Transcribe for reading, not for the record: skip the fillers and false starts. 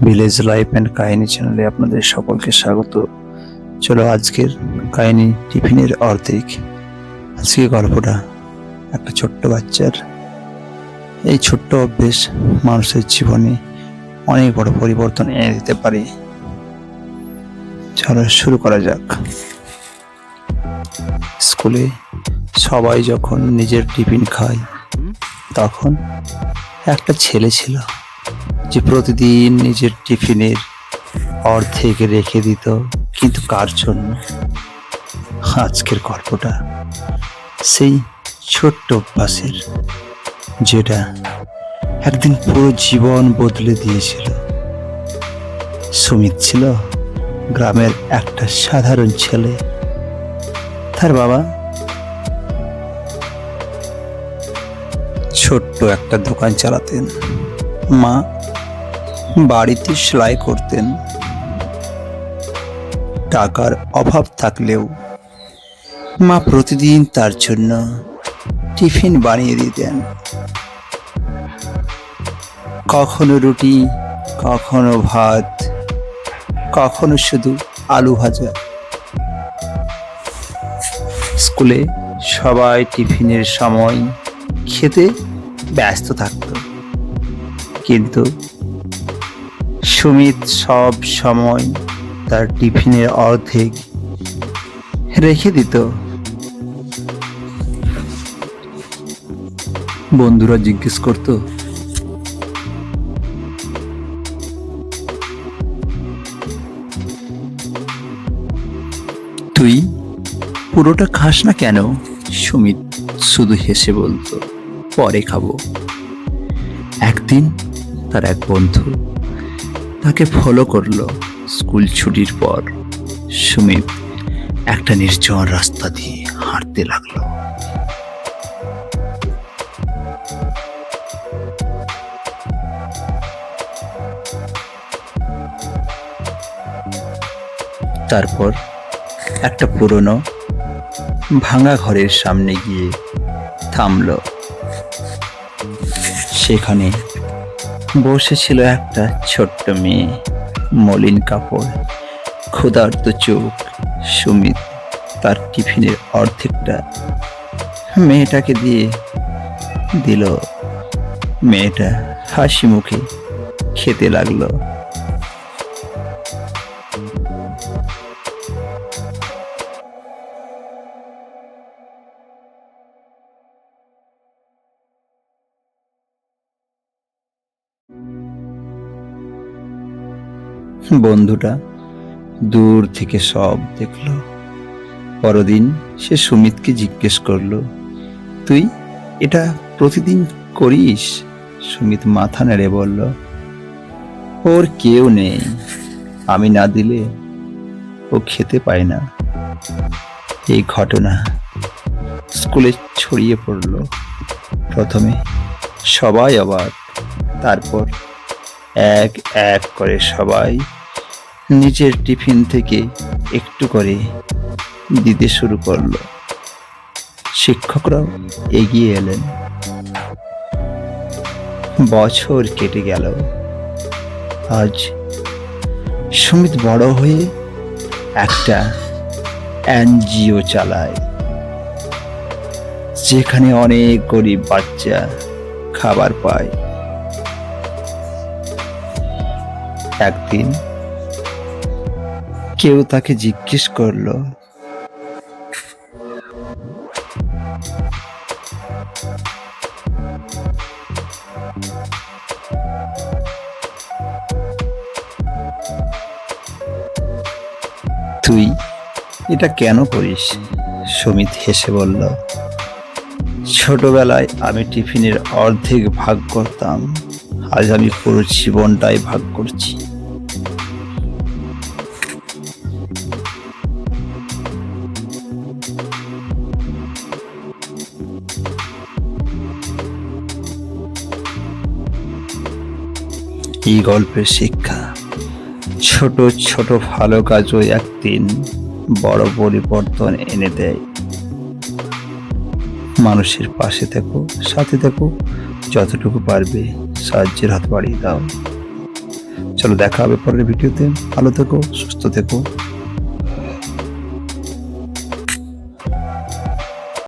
Village life and কাহিনী চ্যানেলে আপনাদের সকলকে স্বাগত। চলো আজকের কাহিনী টিফিনের অর্ধেক। আজকের গল্পটা একটা ছোট্ট বাচ্চার। এই ছোট্ট অভ্যেস মানুষের জীবনে অনেক বড় পরিবর্তন এনে দিতে পারে। চলো শুরু করা যাক। স্কুলে সবাই যখন নিজের টিফিন খায়, তখন একটা ছেলে ছিল যে প্রতিদিন নিজের টিফিনের অর্ধেক রেখে দিত। কিন্তু কার জন্য? আজকের গল্পটা সেই ছোট্ট অভ্যাসের, যেটা একদিন পুরো জীবন বদলে দিয়েছিল। সুমিত ছিল গ্রামের একটা সাধারণ ছেলে। তার বাবা ছোট্ট একটা দোকান চালাতেন, মা বাড়িতে সেলাই করতেন। টাকার অভাব থাকলেও মা প্রতিদিন তার জন্য টিফিন বানিয়ে দিতেন। কখনো রুটি, কখনো ভাত, কখনো শুধু আলু ভাজা। স্কুলে সবাই টিফিনের সময় খেতে ব্যস্ত থাকত, কিন্তু সুমিত সব সময় তার টিফিনের অর্ধেক রেখে দিত। বন্ধুরা জিজ্ঞেস করত, তুই পুরোটা খাস না কেন? সুমিত শুধু হেসে বলতো, পরে খাবো। একদিন তার এক বন্ধু তাকে ফলো করলো। স্কুল ছুটির পর সুমিত একটা নির্জন রাস্তা দিয়ে হাঁটতে লাগলো। তারপর একটা পুরনো ভাঙা ঘরের সামনে গিয়ে থামলো। সেখানে বসেছিল একটা ছোট্ট মেয়ে, মলিন কাপড়, ক্ষুধার্ত চোখ। সুমিত তার টিফিনের অর্ধেকটা মেয়েটাকে দিয়ে দিল। মেয়েটা হাসি মুখে খেতে লাগলো। বন্ধুটা দূর থেকে সব দেখলো। পরদিন সে সুমিতকে জিজ্ঞেস করলো, তুই এটা প্রতিদিন করিস? সুমিত মাথা নেড়ে বলল, ওর কেউ নেই, আমি না দিলে ও খেতে পায় না। এই ঘটনা স্কুলে ছড়িয়ে পড়ল। প্রথমে সবাই অবাক, তারপর এক এক করে সবাই নিজের টিফিন থেকে একটু করে দিতে শুরু করলো। শিক্ষকরাও এগিয়ে এলেন। বছর কেটে গেল। আজ সুমিত বড় হয়ে একটা এনজিও চালায়, যেখানে অনেক গরিব বাচ্চা খাবার পায়। একদিন কেউ তাকে জিজ্ঞেস করলো, তুই এটা কেন করিস? সুমিত হেসে বলল, ছোটবেলায় আমি টিফিনের অর্ধেক ভাগ করতাম, আজ আমি পুরো জীবনটাই ভাগ করছি। এই গল্পের শিক্ষা, ছোট ছোট ভালো কাজও একদিন বড় পরিবর্তন এনে দেয়। মানুষের পাশে থেকো, সাথে থেকো, যতটুকু পারবে সাহায্যের হাত বাড়িয়ে দাও। চলো দেখা হবে পরের ভিডিওতে। ভালো থেকো, সুস্থ থেকো।